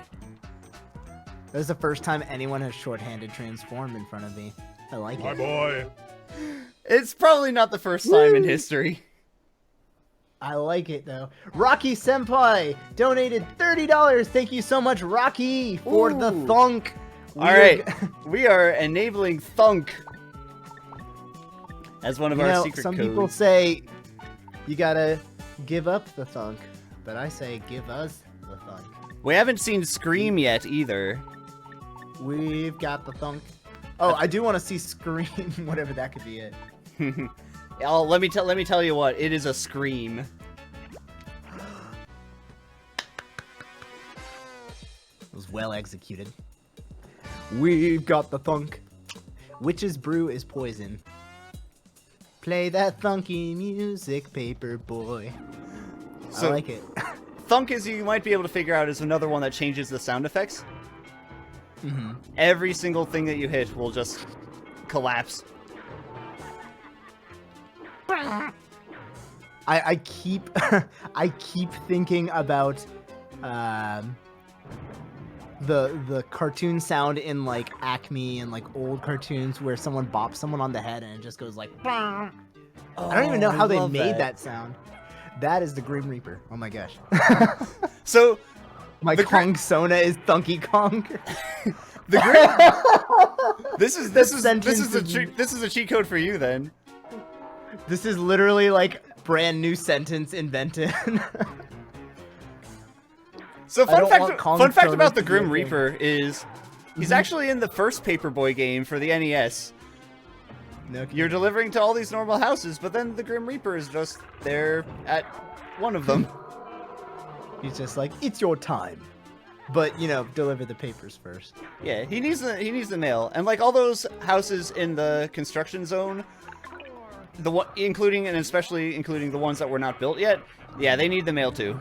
That was the first time anyone has shorthanded transform in front of me. I like it. boy. It's probably not the first time in history. I like it though. Rocky Senpai donated $30. Thank you so much, Rocky, for the Ooh. thunk. Alright, we are enabling Thunk as one of our secret some codes. people say you gotta give up the thunk, but I say give us the thunk. We haven't seen Scream yet either. We've got the thunk. Oh, I do want to see Scream, whatever that could be it. Oh, let me tell you what, it is a scream. It was well executed. We've got the thunk. Witch's brew is poison. Play that funky music, Paperboy. So, I like it. Thunk, as you might be able to figure out, is another one that changes the sound effects. Every single thing that you hit will just collapse. I keep I keep thinking about the cartoon sound in like Acme and like old cartoons where someone bops someone on the head and it just goes like. I don't even know how they made that sound. That is the Grim Reaper. Oh my gosh. So My Kong Sona is Donkey Kong. the Grim. This is sentence a cheat code for you then. This is literally like brand new sentence invented. So I don't want Kong fun fact Sona about to the be a Grim thing. Reaper is he's actually in the first Paperboy game for the NES. No, You're delivering to all these normal houses, but then the Grim Reaper is just there at one of them. he's just like, it's your time. But, you know, deliver the papers first. Yeah, he needs the mail, and like all those houses in the construction zone, including and especially including the ones that were not built yet. Yeah, they need the mail too.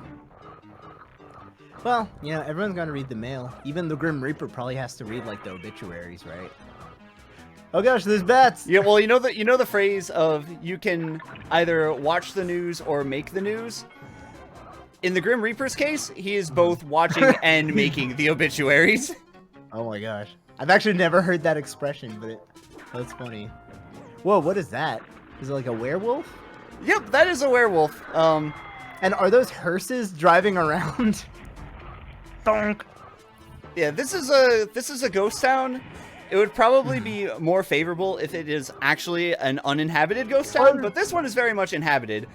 Well, you know, everyone's gonna read the mail. Even the Grim Reaper probably has to read, like, the obituaries, right? Oh gosh, there's bats! Yeah, well, you know the phrase of you can either watch the news or make the news? In the Grim Reaper's case, he is both watching and making the obituaries. Oh my gosh. I've actually never heard that expression, but that's funny. Whoa, what is that? Is it like a werewolf? Yep, that is a werewolf. And are those hearses driving around? Donk. Yeah, this is a ghost town. It would probably be more favorable if it is actually an uninhabited ghost town, but this one is very much inhabited.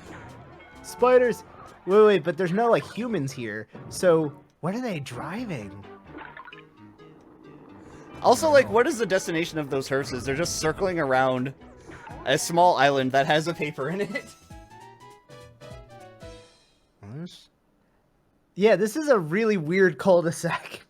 Spiders! Wait, but there's no, like, humans here. So, what are they driving? Also, like, what is the destination of those hearses? They're just circling around a small island that has a paper in it. Yeah, this is a really weird cul-de-sac.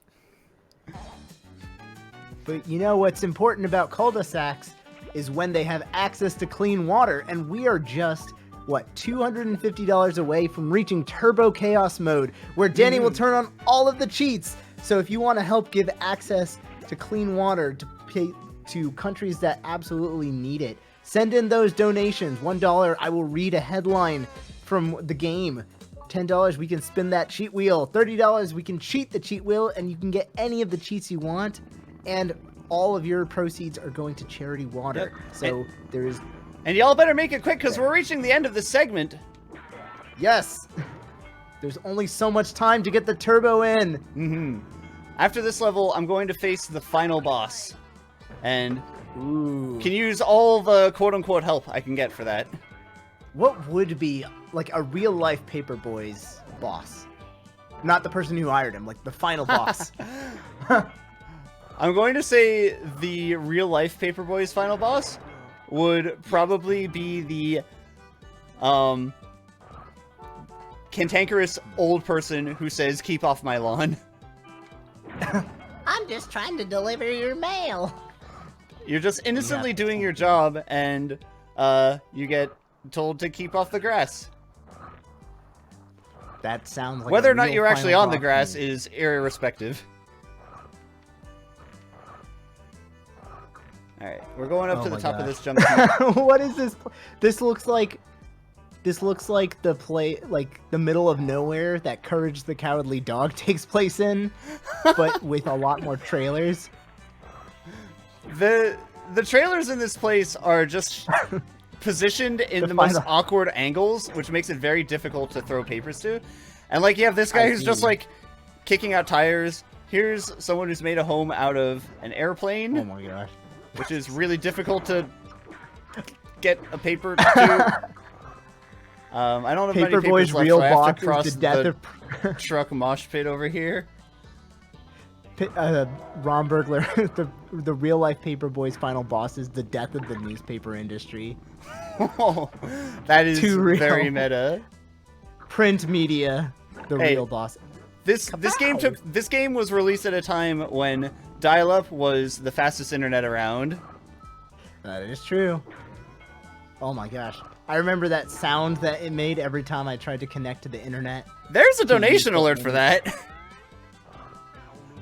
But you know what's important about cul-de-sacs is when they have access to clean water, and we are just, what, $250 away from reaching Turbo Chaos mode, where Danny will turn on all of the cheats. So if you want to help give access to clean water to countries that absolutely need it, send in those donations. $1, I will read a headline from the game. $10, we can spin that cheat wheel. $30, we can cheat the cheat wheel, and you can get any of the cheats you want. And all of your proceeds are going to charity water. Yep. So there is... And y'all better make it quick, because we're reaching the end of this segment. Yes! There's only so much time to get the turbo in. Mm-hmm. After this level, I'm going to face the final boss. And can use all the quote-unquote help I can get for that. What would be, like, a real-life Paperboy's boss? Not the person who hired him, like, the final boss. I'm going to say the real-life Paperboy's final boss would probably be the, cantankerous old person who says, "Keep off my lawn." I'm just trying to deliver your mail. You're just innocently doing your job, and, you get told to keep off the grass. That sounds like Whether a or not real you're actually final on the boss grass move. is irrespective. Alright, we're going up Oh to the my top of gosh. this jump street. What is this? This looks like the middle of nowhere that Courage the Cowardly Dog takes place in, but with a lot more trailers. The trailers in this place are just positioned in the most awkward angles, which makes it very difficult to throw papers to. And like you have this guy who's just like kicking out tires. Here's someone who's made a home out of an airplane. Oh my gosh. Which is really difficult to get a paper to. I don't have many Paperboy's papers left, real so I have boss to cross is the death the truck mosh pit over here. Ron Burglar, the real life Paperboy's final boss is the death of the newspaper industry. Oh, that is Too real. very meta. Print media, the Hey, real boss. This game was released at a time when dial-up was the fastest internet around. That is true. Oh my gosh. I remember that sound that it made every time I tried to connect to the internet. There's a donation alert for that.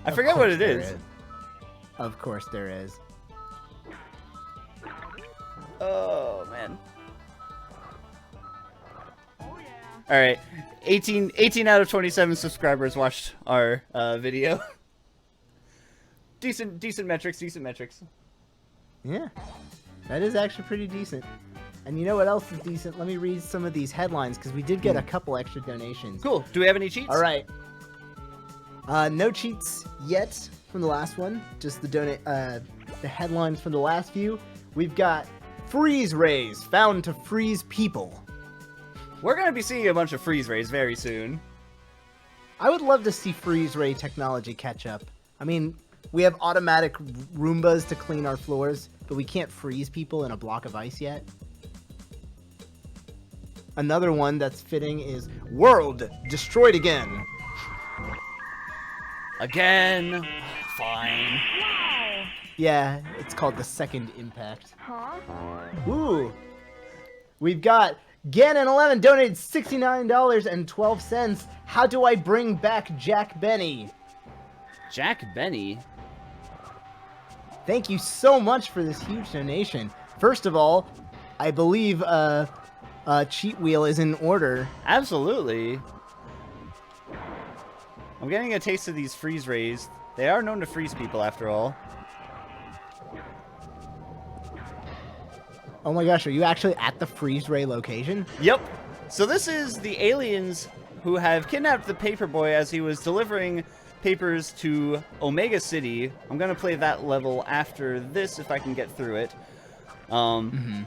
I forget what it is. Of course there is. Oh, man. Oh yeah. All right. 18 out of 27 subscribers watched our video. Decent metrics, Yeah. That is actually pretty decent. And you know what else is decent? Let me read some of these headlines because we did get a couple extra donations. Cool. Do we have any cheats? All right. No cheats yet from the last one. Just the headlines from the last few. We've got freeze rays found to freeze people. We're going to be seeing a bunch of freeze rays very soon. I would love to see freeze ray technology catch up. I mean, we have automatic Roombas to clean our floors, but we can't freeze people in a block of ice yet. Another one that's fitting is World Destroyed Again. Again. Fine. Wow. Yeah, it's called the Second Impact. Huh? Ooh. We've got Ganon11 donated $69.12. How do I bring back Jack Benny? Jack Benny? Thank you so much for this huge donation. First of all, I believe Cheat Wheel is in order. Absolutely. I'm getting a taste of these freeze rays. They are known to freeze people, after all. Oh my gosh, are you actually at the freeze ray location? Yep. So this is the aliens who have kidnapped the Paperboy as he was delivering papers to Omega City. I'm going to play that level after this if I can get through it. The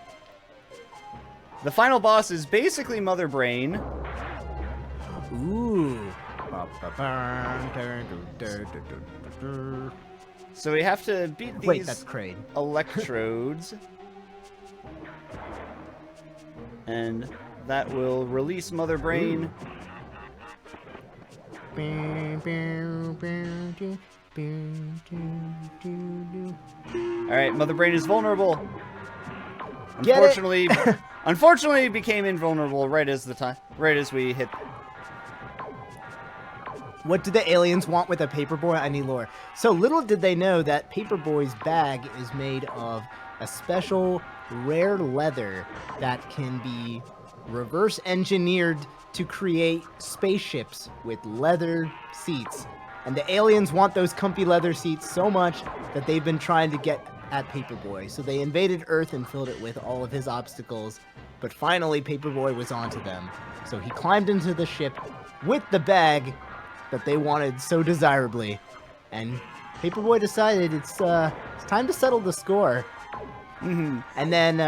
final boss is basically Mother Brain. Ooh. So we have to beat these Wait, that's Kraid. electrodes. And that will release Mother Brain. Alright, Mother Brain is vulnerable. Unfortunately, unfortunately became invulnerable right as we hit. What do the aliens want with a Paperboy? I need lore. So little did they know that Paperboy's bag is made of a special rare leather that can be reverse engineered to create spaceships with leather seats. And the aliens want those comfy leather seats so much that they've been trying to get at Paperboy. So they invaded Earth and filled it with all of his obstacles. But finally, Paperboy was onto them. So he climbed into the ship with the bag that they wanted so desirably. And Paperboy decided it's time to settle the score. And then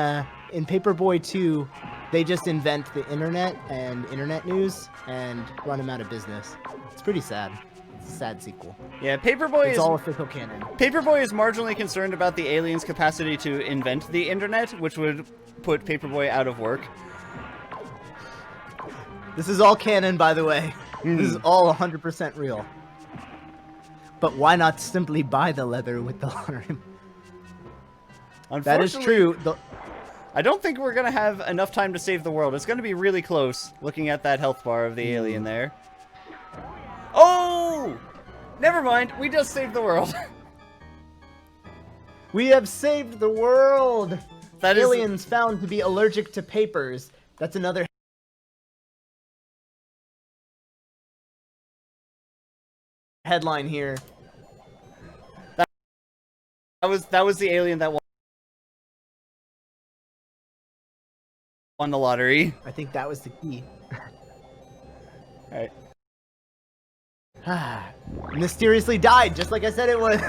in Paperboy 2, they just invent the internet and internet news and run him out of business. It's pretty sad. It's a sad sequel. Yeah, Paperboy It's is all official canon. Paperboy is marginally concerned about the aliens' capacity to invent the internet, which would put Paperboy out of work. This is all canon, by the way. This is all 100% real. But why not simply buy the leather with the leather? That is true. I don't think we're going to have enough time to save the world. It's going to be really close, looking at that health bar of the alien there. Oh! Never mind. We just saved the world. We have saved the world! That is- Aliens found to be allergic to papers. That's another headline here. That was the alien that won the lottery. I think that was the key. Alright. Mysteriously died, just like I said it would.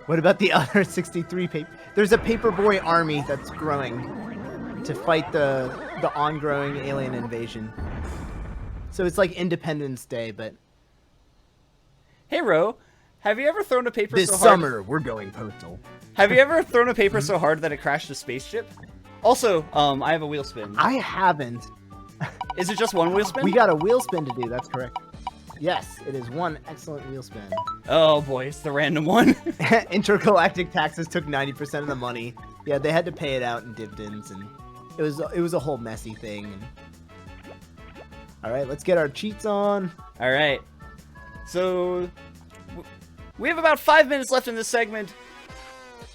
What about the other 63 paper? There's a Paperboy army that's growing to fight the ongoing alien invasion. So it's like Independence Day, but Hey, Ro, have you ever thrown a paper this so hard? summer we're going postal. Have you ever thrown a paper so hard that it crashed a spaceship? Also, I have a wheel spin. I haven't. Is it just one wheel spin? We got a wheel spin to do. That's correct. Yes, it is one excellent wheel spin. Oh boy, it's the random one. Intergalactic taxes took 90% of the money. Yeah, they had to pay it out in dividends, and it was a whole messy thing. And... All right, let's get our cheats on. All right. So we have about 5 minutes left in this segment.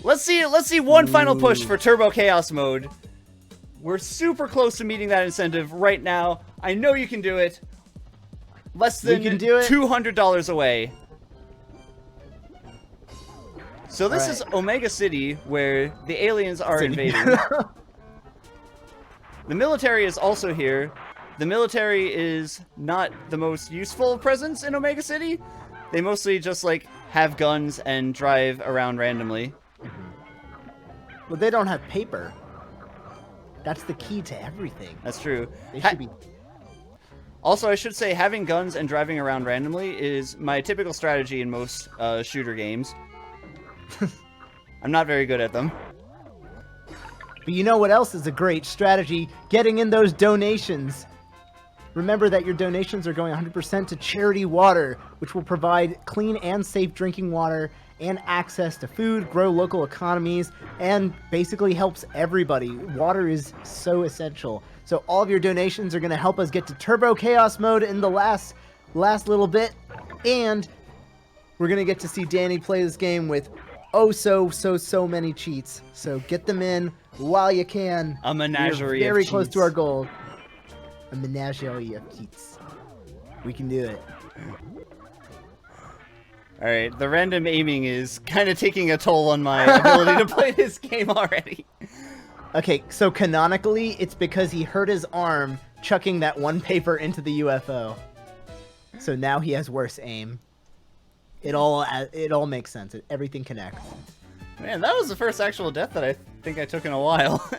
Let's see one final push for Turbo Chaos mode. We're super close to meeting that incentive right now. I know you can do it. Less than $200 away. So this is Omega City, where the aliens are invading. The military is also here. The military is not the most useful presence in Omega City. They mostly just, like, have guns and drive around randomly. Well, they don't have paper. That's the key to everything. That's true. They should be... Also, I should say, having guns and driving around randomly is my typical strategy in most shooter games. I'm not very good at them. But you know what else is a great strategy? Getting in those donations. Remember that your donations are going 100% to Charity Water, which will provide clean and safe drinking water and access to food, grow local economies, and basically helps everybody. Water is so essential. So all of your donations are going to help us get to Turbo Chaos mode in the last little bit, and we're going to get to see Danny play this game with so many cheats. So get them in while you can. A menagerie We're very of close cheats. to our goal. A menagerie of cheats. We can do it. Alright, the random aiming is kind of taking a toll on my ability to play this game already. Okay, so canonically, it's because he hurt his arm chucking that one paper into the UFO. So now he has worse aim. It all makes sense. Everything connects. Man, that was the first actual death that I think I took in a while.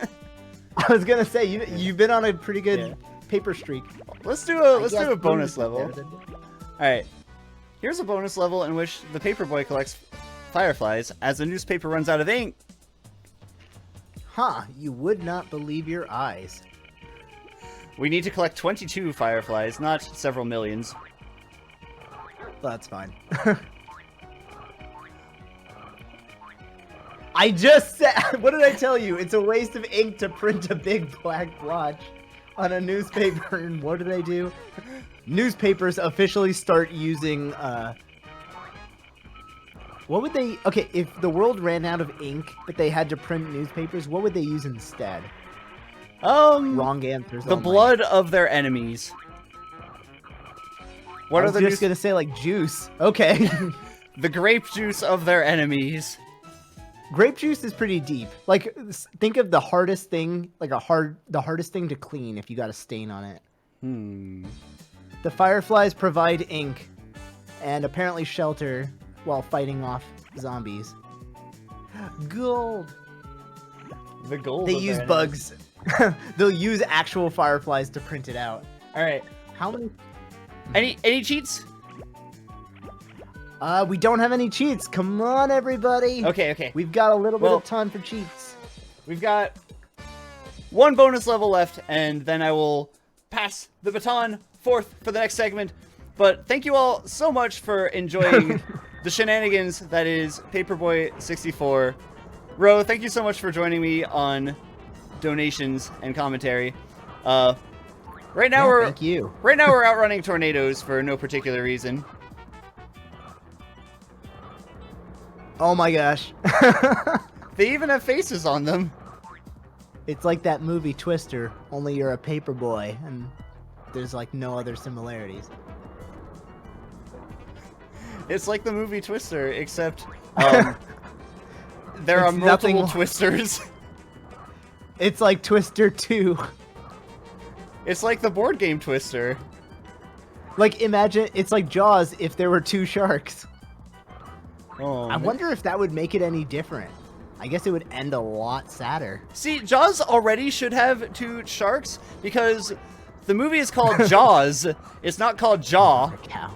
I was gonna say you've been on a pretty good paper streak. Let's do a bonus level. All right, here's a bonus level in which the Paperboy collects fireflies as the newspaper runs out of ink. Huh? You would not believe your eyes. We need to collect 22 fireflies, not several millions. Well, that's fine. I just said, what did I tell you? It's a waste of ink to print a big black blotch on a newspaper. And what do they do? Newspapers officially start using, what would they, okay, if the world ran out of ink, but they had to print newspapers, what would they use instead? Wrong answers. The blood of their enemies. What I are was the just gonna say, like, juice. Okay. The grape juice of their enemies. Grape juice is pretty deep. Like, think of the hardest thing, like the hardest thing to clean if you got a stain on it. The fireflies provide ink and apparently shelter while fighting off zombies. Gold. The gold. They of use their bugs. They'll use actual fireflies to print it out. All right. How many? Any cheats? We don't have any cheats. Come on, everybody. Okay. We've got a little bit of time for cheats. We've got one bonus level left, and then I will pass the baton forth for the next segment. But thank you all so much for enjoying the shenanigans that is Paperboy 64. Ro, thank you so much for joining me on donations and commentary. Right now thank you. Right now we're outrunning tornadoes for no particular reason. Oh my gosh. They even have faces on them. It's like that movie Twister, only you're a paper boy, and there's like no other similarities. It's like the movie Twister, except there are multiple Twisters. It's like Twister 2. It's like the board game Twister. Like, imagine, it's like Jaws if there were two sharks. Oh, I wonder if that would make it any different. I guess it would end a lot sadder. See, Jaws already should have two sharks because the movie is called Jaws. It's not called Jaw. Cow.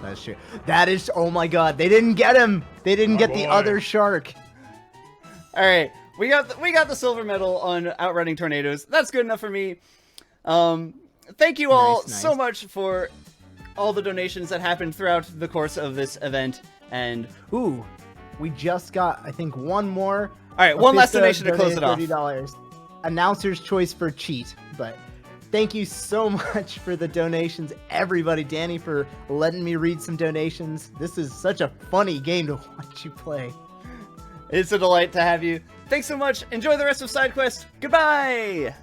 That's true. That is, oh my god, they didn't get him. They didn't get the other shark. All right, we got the silver medal on outrunning tornadoes. That's good enough for me. Thank you all so much for all the donations that happened throughout the course of this event. And Ooh, we just got, I think, one more. all right, one last Afisa donation to close it off. $30. Announcer's choice for cheat, but thank you so much for the donations, everybody. Danny, for letting me read some donations. This is such a funny game to watch you play. It's a delight to have you. Thanks so much. Enjoy the rest of SideQuest. Goodbye!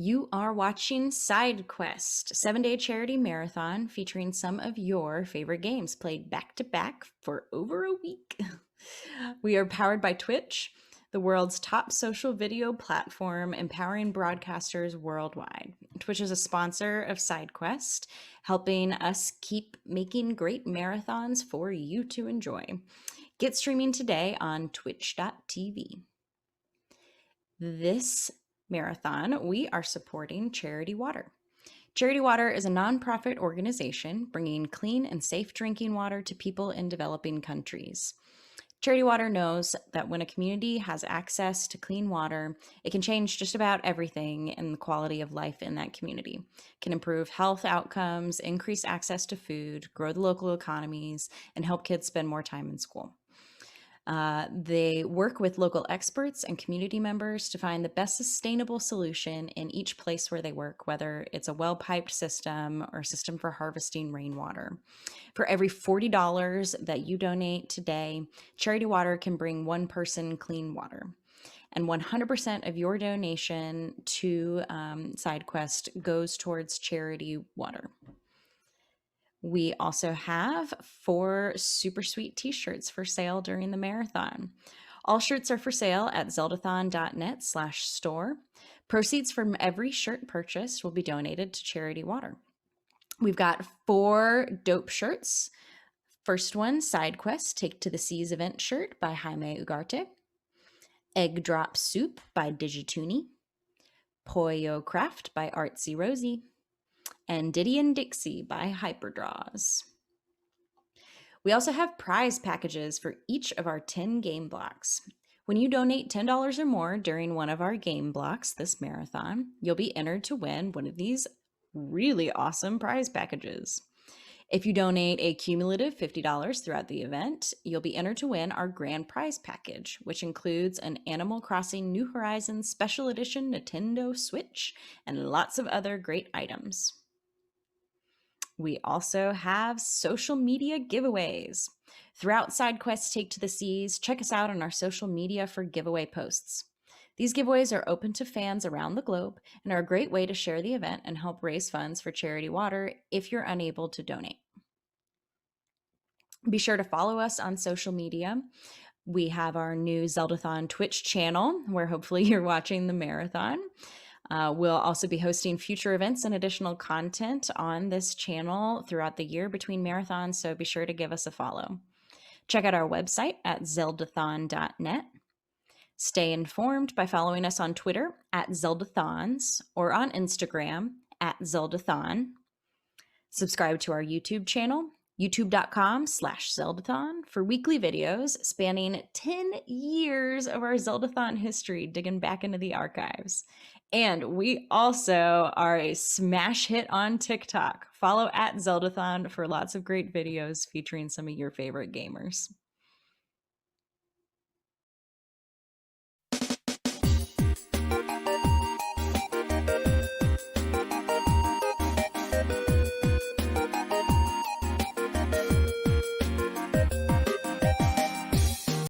You are watching Side Quest, 7-day charity marathon featuring some of your favorite games played back to back for over a week. We are powered by Twitch, the world's top social video platform empowering broadcasters worldwide. Twitch is a sponsor of Side Quest, helping us keep making great marathons for you to enjoy. Get streaming today on twitch.tv. This marathon, we are supporting Charity Water. Charity Water is a nonprofit organization bringing clean and safe drinking water to people in developing countries. Charity Water knows that when a community has access to clean water, it can change just about everything in the quality of life in that community. It can improve health outcomes, increase access to food, grow the local economies, and help kids spend more time in school. They work with local experts and community members to find the best sustainable solution in each place where they work, whether it's a well-piped system or a system for harvesting rainwater. For every $40 that you donate today, Charity Water can bring one person clean water. And 100% of your donation to SideQuest goes towards Charity Water. We also have 4 super sweet t-shirts for sale during the marathon. All shirts are for sale at zeldathon.net/store. Proceeds from every shirt purchased will be donated to Charity Water. We've got 4 dope shirts. First one, Side Quest Take to the Seas event shirt by Jaime Ugarte. Egg Drop Soup by Digituni. Pollo Craft by Artsy Rosie. And Diddy and Dixie by Hyperdraws. We also have prize packages for each of our 10 game blocks. When you donate $10 or more during one of our game blocks this marathon, you'll be entered to win one of these really awesome prize packages. If you donate a cumulative $50 throughout the event, you'll be entered to win our grand prize package, which includes an Animal Crossing New Horizons Special Edition Nintendo Switch and lots of other great items. We also have social media giveaways. Throughout SideQuest Take to the Seas, check us out on our social media for giveaway posts. These giveaways are open to fans around the globe and are a great way to share the event and help raise funds for Charity Water if you're unable to donate. Be sure to follow us on social media. We have our new Zeldathon Twitch channel where hopefully you're watching the marathon. We'll also be hosting future events and additional content on this channel throughout the year between marathons, so be sure to give us a follow. Check out our website at zeldathon.net. Stay informed by following us on Twitter at Zeldathons or on Instagram at Zeldathon. Subscribe to our YouTube channel, youtube.com/Zeldathon, for weekly videos spanning 10 years of our Zeldathon history, digging back into the archives. And we also are a smash hit on TikTok. Follow at Zeldathon for lots of great videos featuring some of your favorite gamers.